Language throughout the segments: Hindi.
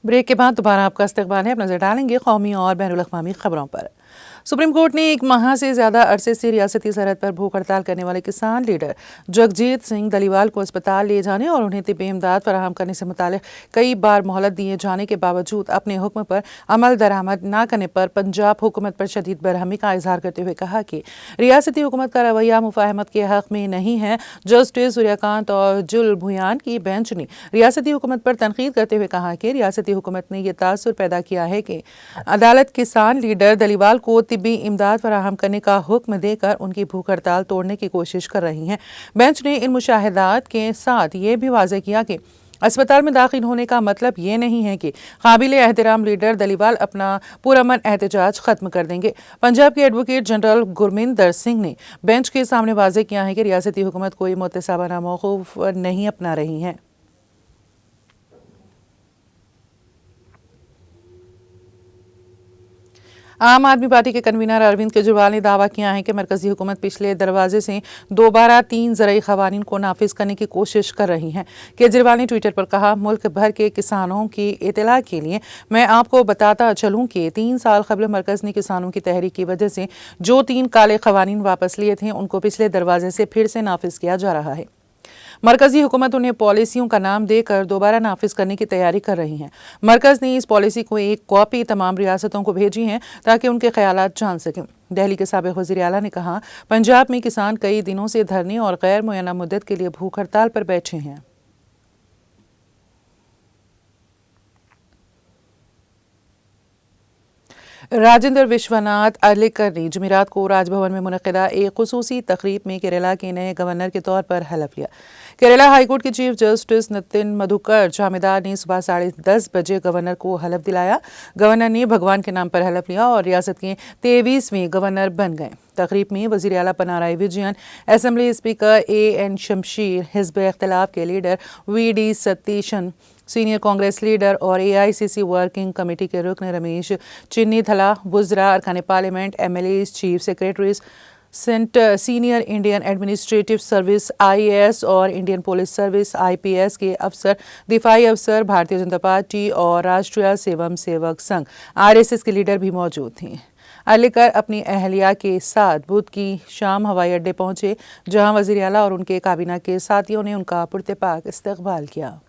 ब्रेक के बाद दोबारा आपका इस्तकबाल है। अब नजर डालेंगे कौमी और बैनुल अक़वामी खबरों पर। सुप्रीम कोर्ट ने 1 माह से ज्यादा अरसे से रियासती सरहद पर भूख हड़ताल करने वाले किसान लीडर जगजीत सिंह धलीवाल को अस्पताल ले जाने और उन्हें तिब्बी इमदाद फराहम करने से मुतालिक कई बार मोहलत दिए जाने के बावजूद अपने हुक्म पर अमल दरामद न करने पर पंजाब हुकूमत पर शदीद बरहमी का इजहार करते हुए कहा कि रियासती हुकूमत का रवैया मुफाहमत के हक में नहीं है। जस्टिस सूर्यकांत और जुल भुयान की बेंच ने रियासती हुकूमत पर तनकीद करते हुए कहा कि रियासती हुकूमत ने यह तासुर पैदा किया है कि अदालत किसान लीडर धलीवाल को तिब्बी इमदाद फराहम करने का हुक्म देकर उनकी भूख हड़ताल तोड़ने की कोशिश कर रही है। बेंच ने इन मुशाहिदात के साथ ये भी वाज़ेह किया कि अस्पताल में दाखिल होने का मतलब ये नहीं है कि काबिल एहतराम लीडर धलीवाल अपना पुरअमन एहतजाज खत्म कर देंगे। पंजाब के एडवोकेट जनरल गुरमिंदर सिंह ने बेंच के सामने वाज़ेह किया है कि रियासती हुकूमत कोई मुतसाबाना मौक़िफ़ नहीं अपना रही है। आम आदमी पार्टी के कन्वीनर अरविंद केजरीवाल ने दावा किया है कि मरकजी हुकूमत पिछले दरवाजे से दोबारा 3 ज़रई क़वानीन को नाफिज करने की कोशिश कर रही है। केजरीवाल ने ट्विटर पर कहा, मुल्क भर के किसानों की इत्तला के लिए मैं आपको बताता चलूं कि 3 साल कबल मरकज़ ने किसानों की तहरीक की वजह से जो 3 काले क़वानीन वापस लिए थे उनको पिछले दरवाजे से फिर से नाफिज किया जा रहा है। मरकजी हुकूमत उन्हें पॉलिसियों का नाम देकर दोबारा नाफिज करने की तैयारी कर रही है। मरकज ने इस पॉलिसी को एक कॉपी तमाम रियासतों को भेजी है ताकि उनके ख्यालात जान सकें। दिल्ली के साबिक़ वज़ीर आला ने कहा, पंजाब में किसान कई दिनों से धरने और गैर मुय्यना मुद्दत के लिए भूख हड़ताल पर बैठे हैं। राजेंद्र विश्वनाथ अर्लेकर ने जुमेरात को राजभवन में मुनक़िदा एक खुसूसी तकरीब में केरला के नए गवर्नर के तौर पर हलफ लिया। केरला हाईकोर्ट के चीफ जस्टिस नितिन मधुकर जामेदार ने सुबह 10:30 बजे गवर्नर को हलफ दिलाया। गवर्नर ने भगवान के नाम पर हलफ लिया और रियासत के 23वें गवर्नर बन गए। तकरीब में वज़ीर आला Pinarayi Vijayan, assembly speaker N Shamseer, हिज़्ब इख्तिलाफ के leader V D. Satheesan, senior Congress leader और AICC वर्किंग कमेटी के रुकन रमेश चिन्नीथला, वुज़रा, अरकान parliament, MLAs, chief secretaries, senior Indian administrative service IAS और इंडियन पुलिस सर्विस IPS के अफसर, दिफाई अफसर, भारतीय जनता पार्टी और राष्ट्रीय स्वयं सेवक संघ RSS के लीडर भी मौजूद थे। अर्लेकर अपनी अहलिया के साथ बुध की शाम हवाई अड्डे पहुंचे, जहां वज़ीर आला और उनके काबीना के साथियों ने उनका पुरतपाक इस्तकबाल किया।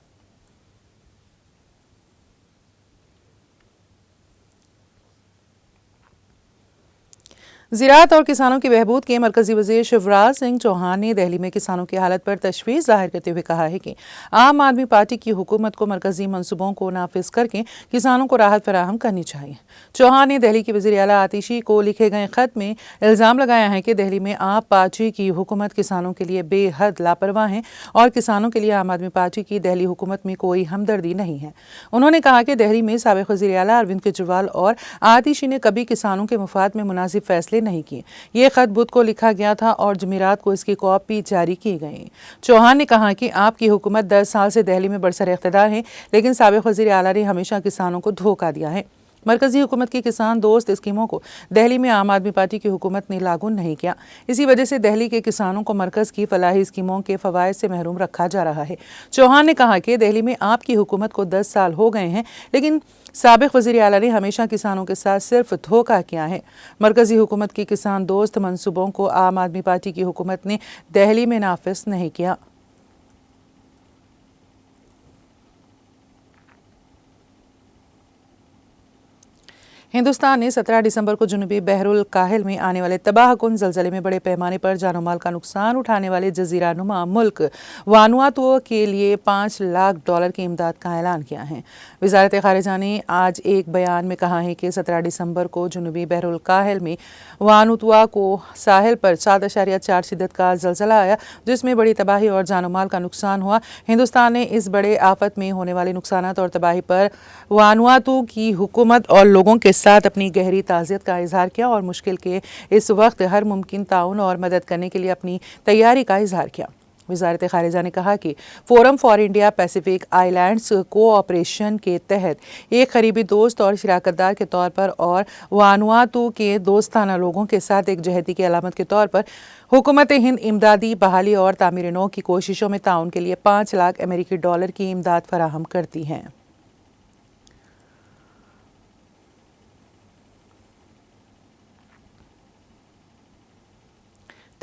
ज़राअत और किसानों की बहबूद के मरकजी वज़ीर शिवराज सिंह चौहान ने दिल्ली में किसानों की हालत पर तशवीश जाहिर करते हुए कहा है कि आम आदमी पार्टी की हुकूमत को मरकजी मनसूबों को नाफिज करके किसानों को राहत फराहम करनी चाहिए। चौहान ने दिल्ली की वज़ीर आला आतिशी को लिखे गए खत में इल्ज़ाम लगाया है कि दिल्ली में आप पार्टी की हुकूमत किसानों के लिए बेहद लापरवाह है और किसानों के लिए आम आदमी पार्टी की दिल्ली हुकूमत में कोई हमदर्दी नहीं है। उन्होंने कहा कि दिल्ली में साबिक़ वज़ीर आला अरविंद केजरीवाल और आतिशी ने कभी किसानों के मुफाद में मुनासिब फैसले नहीं किए। ये खत बुध को लिखा गया था और जुमेरात को इसकी कॉपी जारी की गई। चौहान ने कहा कि आपकी हुकूमत 10 साल से दिल्ली में बरसर इख्तिदार है, लेकिन साबिक़ वज़ीर आला ने हमेशा किसानों को धोखा दिया है। मरकजी हुकूमत की किसान दोस्त स्कीमों को दिल्ली में आम आदमी पार्टी की हुकूमत ने लागू नहीं किया। इसी वजह से दिल्ली के किसानों को मरकज की फलाही स्कीमों के फ़वाइद से महरूम रखा जा रहा है। चौहान ने कहा कि दिल्ली में आपकी हुकूमत को 10 साल हो गए हैं, लेकिन साबिक़ वज़ीर आला ने हमेशा किसानों के साथ सिर्फ धोखा किया है। मरकजी हुकूमत की किसान दोस्त मनसूबों को आम आदमी पार्टी की हुकूमत ने दिल्ली में नाफिज नहीं किया। हिंदुस्तान ने 17 दिसंबर को जुनूबी बहरुल काहिल में आने वाले तबाहकुन ज़लज़ले में बड़े पैमाने पर जानो माल का नुकसान उठाने वाले जज़ीरा नुमा मुल्क वानुआतू के लिए $5 लाख की इमदाद का ऐलान किया है। वज़ारत ख़ारिजा ने आज एक बयान में कहा है कि 17 दिसंबर को जुनूबी बहरुल काहिल में वानुआतू को साहिल पर 7.4 शिद्दत का ज़लज़ला आया, जिसमें बड़ी तबाही और जानो माल का नुकसान हुआ। हिंदुस्तान ने इस बड़े आफत में होने वाले नुकसानात और तबाही पर वानुआतू की हुकूमत और लोगों के साथ अपनी गहरी ताज़ियत का इजहार किया और मुश्किल के इस वक्त हर मुमकिन ताउन और मदद करने के लिए अपनी तैयारी का इजहार किया। वज़ारत ख़ारिजा ने कहा कि forum for India Pacific islands cooperation के तहत एक करीबी दोस्त और शराकतदार के तौर पर और वानुआतू के दोस्ताना लोगों के साथ एक जहती की अलामत के तौर पर हुकूमत हिंद इमदादी बहाली और तामीर नौ की कोशिशों में ताउन के लिए $5 लाख की इमदाद फराहम करती हैं।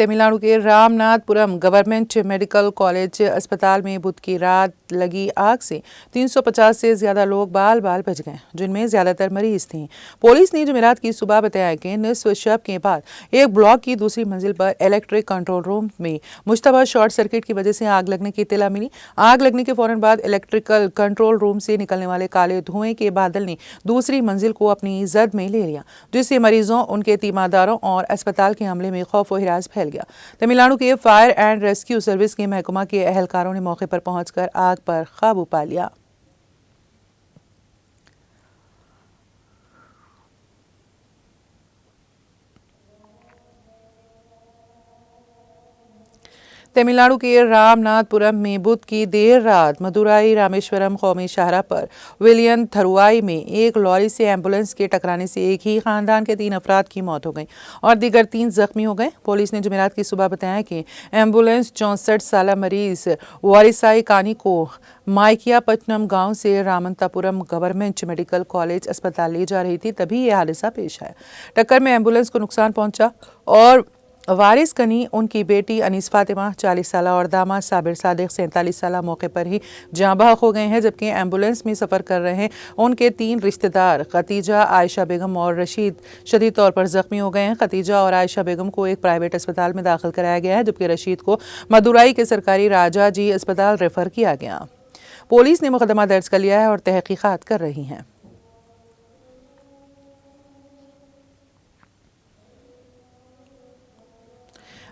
तमिलनाडु के रामनाथपुरम गवर्नमेंट मेडिकल कॉलेज अस्पताल में बुध की रात लगी आग से 350 से ज्यादा लोग बाल बाल बच गए, जिनमें ज्यादातर मरीज थे। पुलिस ने जुमेरात की सुबह बताया कि निसफ शब के बाद एक ब्लॉक की दूसरी मंजिल पर इलेक्ट्रिक कंट्रोल रूम में मुश्तबा शॉर्ट सर्किट की वजह से आग लगने की इत्तला मिली। आग लगने के फौरन बाद इलेक्ट्रिकल कंट्रोल रूम से निकलने वाले काले धुएं के बादल ने दूसरी मंजिल को अपनी जद में ले लिया, जिससे मरीजों, उनके तीमारदारों और अस्पताल के अमले में खौफ व हिरास फैल गया। तमिलनाडु के फायर एंड रेस्क्यू सर्विस के महकमा के एहलकारों ने मौके पर पहुंचकर आग पर काबू पा लिया। तमिलनाडु के रामनाथपुरम में बुध की देर रात मदुराई रामेश्वरम कौमी शाहरा पर विलियन थरुआई में एक लॉरी से एम्बुलेंस के टकराने से एक ही खानदान के 3 अफराद की मौत हो गई और दीगर 3 जख्मी हो गए। पुलिस ने जुमेरात की सुबह बताया कि एम्बुलेंस 64 साल मरीज वारिसाई कानी को माइकियापट्टनम गांव से रामनाथपुरम गवर्नमेंट मेडिकल कॉलेज अस्पताल ले जा रही थी, तभी यह हादसा पेश आया। टक्कर में एम्बुलेंस को नुकसान पहुंचा और वारिस कनी, उनकी बेटी अनीस फातिमा 40 साल और दामाद साबिर सादिक 47 साल मौके पर ही जाँ बहक हो गए हैं, जबकि एम्बुलेंस में सफ़र कर रहे उनके 3 रिश्तेदार खतीजा, आयशा बेगम और रशीद शदीद तौर पर जख्मी हो गए हैं। खतीजा और आयशा बेगम को एक प्राइवेट अस्पताल में दाखिल कराया गया है, जबकि रशीद को मदुराई के सरकारी राजाजी अस्पताल रेफर किया गया। पुलिस ने मुकदमा दर्ज कर लिया है और तहकीकात कर रही है।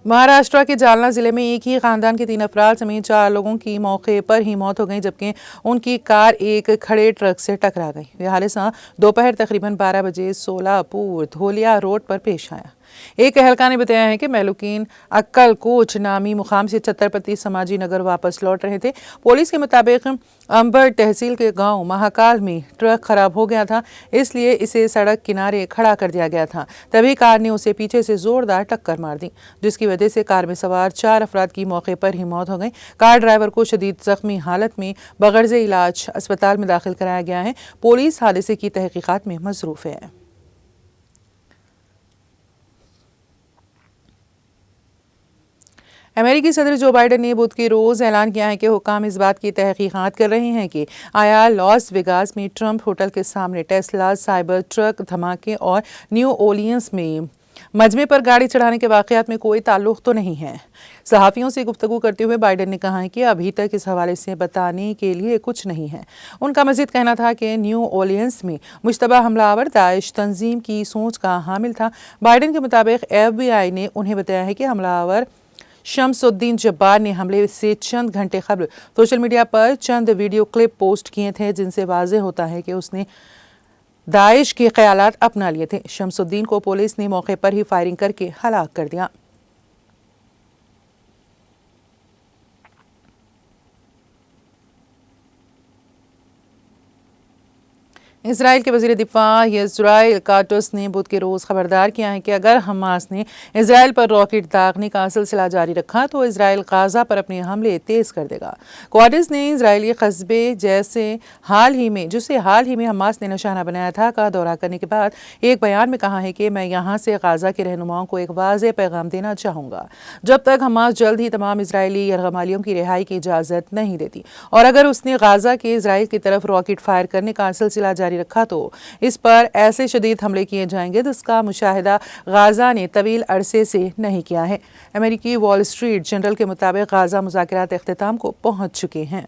महाराष्ट्र के जालना जिले में एक ही खानदान के 3 अफराद समेत 4 लोगों की मौके पर ही मौत हो गई, जबकि उनकी कार एक खड़े ट्रक से टकरा गई। यह हादसा दोपहर तकरीबन 12 बजे सोलापुर धोलिया रोड पर पेश आया। एक अहलका ने बताया है कि मेहलुकीन अक्कल कोच नामी मुकाम से छत्रपति समाजी नगर वापस लौट रहे थे। पुलिस के मुताबिक अंबर तहसील के गांव महाकाल में ट्रक खराब हो गया था, इसलिए इसे सड़क किनारे खड़ा कर दिया गया था। तभी कार ने उसे पीछे से जोरदार टक्कर मार दी, जिसकी वजह से कार में सवार 4 अफराद की मौके पर ही मौत हो गई। कार ड्राइवर को शदीद जख्मी हालत में बगैर इलाज अस्पताल में दाखिल कराया गया है। पुलिस हादसे की तहकीकात में मसरूफ है। अमेरिकी सदर जो बाइडेन ने बुध के रोज ऐलान किया है कि हुक्काम इस बात की तहकीकात कर रहे हैं कि आया लॉस वेगास में ट्रंप होटल के सामने टेस्ला साइबर ट्रक धमाके और न्यू ओलियंस में मजमे पर गाड़ी चढ़ाने के वाकयात में कोई ताल्लुक तो नहीं है। सहाफ़ियों से गुफ्तगू करते हुए बाइडेन ने कहा है कि अभी तक इस हवाले से बताने के लिए कुछ नहीं है। उनका मजीद कहना था कि न्यू ओलियंस में मुश्तबा हमलावर दाइश तंजीम की सोच का हामिल था। बाइडेन के मुताबिक FBI ने उन्हें बताया है कि हमलावर शम्सुद्दीन जब्बार ने हमले से चंद घंटे कबल सोशल मीडिया पर चंद वीडियो क्लिप पोस्ट किए थे, जिनसे वाज़ेह होता है कि उसने दाइश के ख्यालात अपना लिए थे। शम्सुद्दीन को पुलिस ने मौके पर ही फायरिंग करके हलाक कर दिया। इसराइल के वज़ीर दिफ़ा इज़राइल काटस ने बुध के रोज़ खबरदार किया है कि अगर हमास ने इसराइल पर रॉकेट दागने का सिलसिला जारी रखा तो इसराइल गाज़ा पर अपने हमले तेज़ कर देगा। काटस ने इजरायली कस्बे जिसे हाल ही में हमास ने निशाना बनाया था का दौरा करने के बाद एक बयान में कहा है कि मैं यहाँ से गाज़ा के रहनुमाओं को एक वाज़ेह पैगाम देना चाहूँगा। जब तक हमास जल्द ही तमाम इसराइली यरगमालियों की रिहाई की इजाज़त नहीं देती और अगर उसने गाज़ा के इसराइल की तरफ रॉकेट फायर करने का सिलसिला जारी रखा तो इस पर ऐसे शदीद हमले किए जाएंगे जिसका मुशाहिदा गाज़ा ने तवील अरसे से नहीं किया है। अमेरिकी वॉल स्ट्रीट जर्नल के मुताबिक गाज़ा मुज़ाकरात इख्तिताम को पहुंच चुके हैं।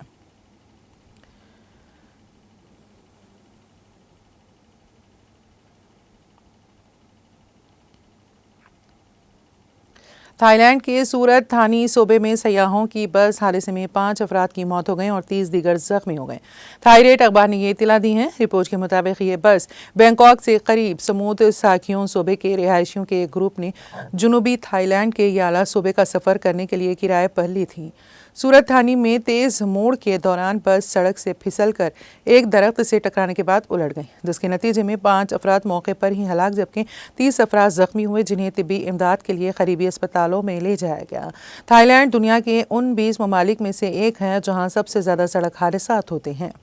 थाईलैंड के सूरत थानी सूबे में सयाहों की बस हादसे में 5 अफराद की मौत हो गई और 30 दीगर जख्मी हो गए। थाईरेट अखबार ने ये इत्तला दी है। रिपोर्ट के मुताबिक ये बस बैंकॉक से करीब समूद साखियों सूबे के रिहायशियों के एक ग्रुप ने जुनूबी थाईलैंड के याला सूबे का सफ़र करने के लिए किराए पर ली थी। सूरत थानी में तेज़ मोड़ के दौरान बस सड़क से फिसलकर एक दरख्त से टकराने के बाद उलट गई, जिसके नतीजे में 5 अफराद मौके पर ही हलाक जबकि 30 अफराद जख्मी हुए, जिन्हें तिब्बी इमदाद के लिए करीबी अस्पतालों में ले जाया गया। थाईलैंड दुनिया के उन 20 ममालिक में से एक है जहाँ सबसे ज़्यादा सड़क हादसात होते हैं।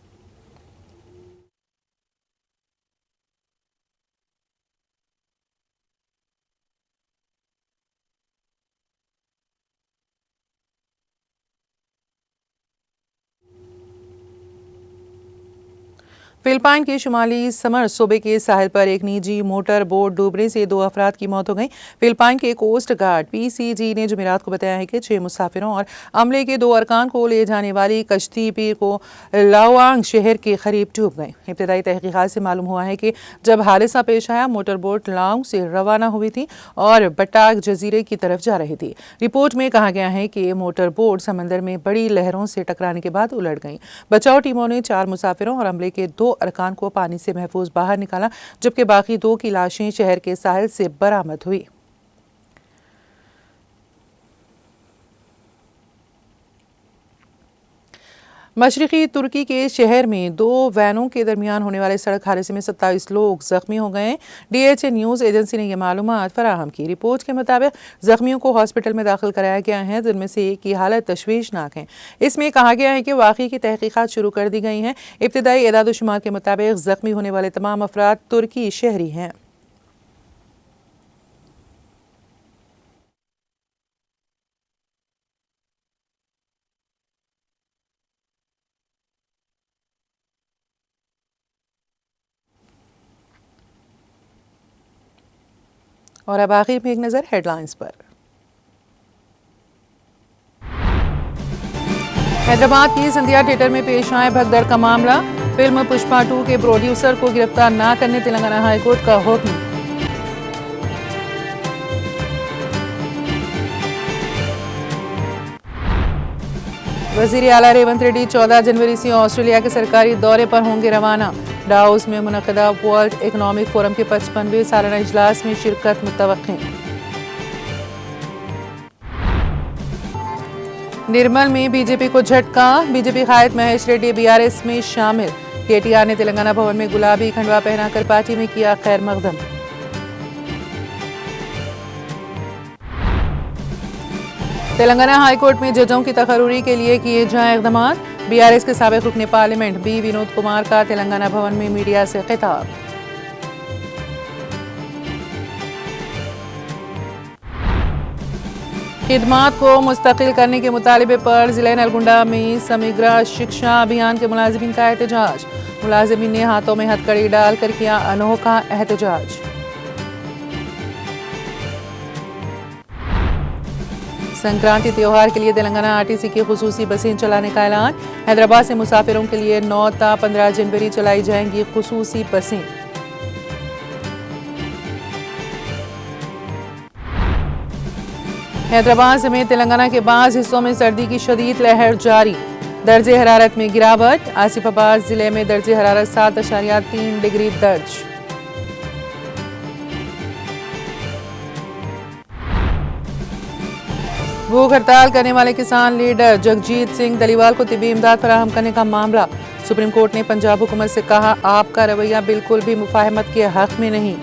फिलिपाइन के शुमाली समर सूबे के साहिल पर एक निजी मोटर बोट डूबने से 2 अफराद की मौत हो गई। फिलिपाइन के कोस्ट गार्ड PCG ने जुमेरात को बताया है कि 6 मुसाफिरों और अमले के 2 अरकान को ले जाने वाली कश्ती पीर को लाओआंग शहर के करीब डूब गई। इब्तदाई तहकीकात से मालूम हुआ है कि जब हादसा पेश आया, मोटर बोट लाओंग से रवाना हुई थी और बटाक जजीरे की तरफ जा रही थी। रिपोर्ट में कहा गया है कि मोटर बोट समंदर में बड़ी लहरों से टकराने के बाद उलट गई। बचाव टीमों ने 4 मुसाफिरों और अमले के 2 अरकान को पानी से महफूज बाहर निकाला, जबकि बाकी 2 की लाशें शहर के साहिल से बरामद हुई। मशरक़ी तुर्की के शहर में 2 वैनों के दरमियान होने वाले सड़क हादसे में 27 लोग जख्मी हो गए। DHA न्यूज़ एजेंसी ने यह मालूमात फराहम की। रिपोर्ट के मुताबिक जख्मियों को हॉस्पिटल में दाखिल कराया गया है, जिनमें से एक की हालत तशवीशनाक है। इसमें कहा गया है कि वाक़ई की तहकीकात शुरू कर दी गई हैं। इब्तदाई एदाद-ओ-शुमार के मुताबिक जख्मी होने वाले तमाम अफराद तुर्की शहरी हैं। और अब आखिर में एक नज़र हेडलाइंस पर। हैदराबाद की सिंधिया थिएटर में पेश आए भगदड़ का मामला। फिल्म पुष्पा 2 के प्रोड्यूसर को गिरफ्तार न करने तेलंगाना हाईकोर्ट का हुक्म। वजीर आला रेवंत रेड्डी 14 जनवरी से ऑस्ट्रेलिया के सरकारी दौरे पर होंगे रवाना। डाउस में मुनक़दा वर्ल्ड इकनॉमिक फोरम के 55वें सालाना इजलास में शिरकत मुतवक्किन। निर्मल में बीजेपी को झटका। बीजेपी कायद महेश रेड्डी BRS में शामिल। KTR ने तेलंगाना भवन में गुलाबी खंडवा पहनाकर पार्टी में किया खैर मकदम। तेलंगाना हाईकोर्ट में जजों की तकर्री के लिए किए जाएं इक़दाम। BRS के साबिक़ रुकने पार्लियामेंट B विनोद कुमार का तेलंगाना भवन में मीडिया से खिताब। खिदमात को मुस्तकिल करने के मुतालिबे पर जिला नलगुंडा में समग्र शिक्षा अभियान के मुलाजिमीन का एहतजाज। मुलाजिमीन ने हाथों में हथकड़ी डालकर किया अनोखा एहतजाज। संक्रांति त्योहार के लिए तेलंगाना RTC की खुसूसी बसें चलाने का ऐलान। हैदराबाद से मुसाफिरों के लिए 9 ता 15 जनवरी चलाई जाएंगी खुसूसी बसें। हैदराबाद समेत तेलंगाना के बाज़ हिस्सों में सर्दी की शदीद लहर जारी। दर्जे हरारत में गिरावट। आसिफाबाद जिले में दर्जे हरारत 7.3 डिग्री दर्ज। भूख हड़ताल करने वाले किसान लीडर जगजीत सिंह धलीवाल को तिब्बी इमदाद फराहम करने का मामला। सुप्रीम कोर्ट ने पंजाब हुकूमत से कहा, आपका रवैया बिल्कुल भी मुफाहमत के हक में नहीं।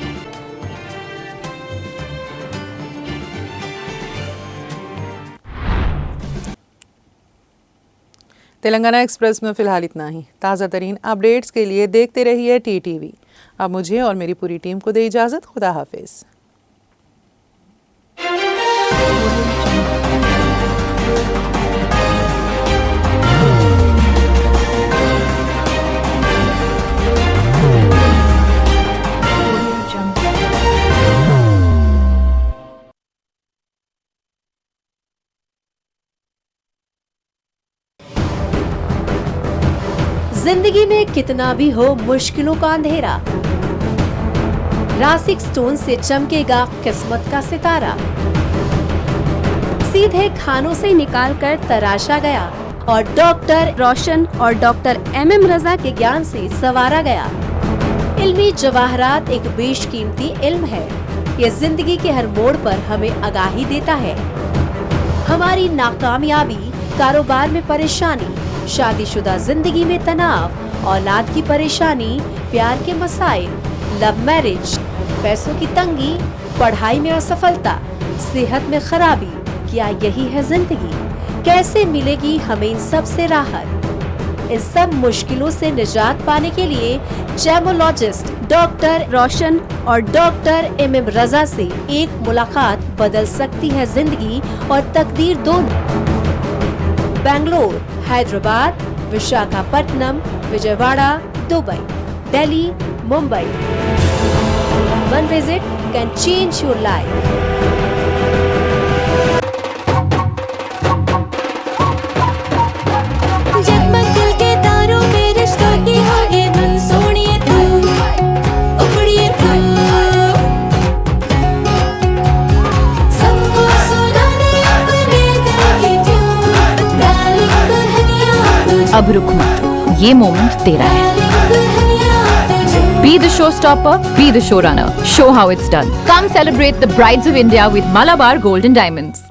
तेलंगाना एक्सप्रेस में फिलहाल इतना ही। ताज़ा तरीन अपडेट्स के लिए देखते रहिए TTV। अब मुझे और मेरी पूरी टीम को दे इजाज़त। खुदा हाफिज़। जिंदगी में कितना भी हो मुश्किलों का अंधेरा, रासिक स्टोन से चमकेगा किस्मत का सितारा। सीधे खानों से निकाल कर तराशा गया और डॉक्टर रोशन और डॉक्टर MM रजा के ज्ञान से संवारा गया। इल्मी जवाहरात एक बेशकीमती इल्म है। ये जिंदगी के हर मोड़ पर हमें आगाही देता है। हमारी नाकामयाबी, कारोबार में परेशानी, शादीशुदा जिंदगी में तनाव, औलाद की परेशानी, प्यार के मसाइल, लव मैरिज, पैसों की तंगी, पढ़ाई में असफलता, सेहत में खराबी, क्या यही है जिंदगी? कैसे मिलेगी हमें इन सब से राहत? इस सब मुश्किलों से निजात पाने के लिए जेमोलॉजिस्ट डॉक्टर रोशन और डॉक्टर MM रजा से एक मुलाकात बदल सकती है जिंदगी और तकदीर दोनों। Bangalore, Hyderabad, Visakhapatnam, Vijayawada, Dubai. Delhi, Mumbai. One visit can change your life. जगमग दिल के तारों में रिश्तों की होगी धुन, सोनिए तू, उखड़िए तू, सबको सुनाने अपने दिल की ट्यून, डार्लिंग दुल्हनिया तुझे, अब रुक मत, ये मोमेंट तेरा है। डार्लिंग दुल्हनिया तुझे। Be the showstopper, be the showrunner. Show how it's done. Come celebrate the brides of India with Malabar Gold and Diamonds.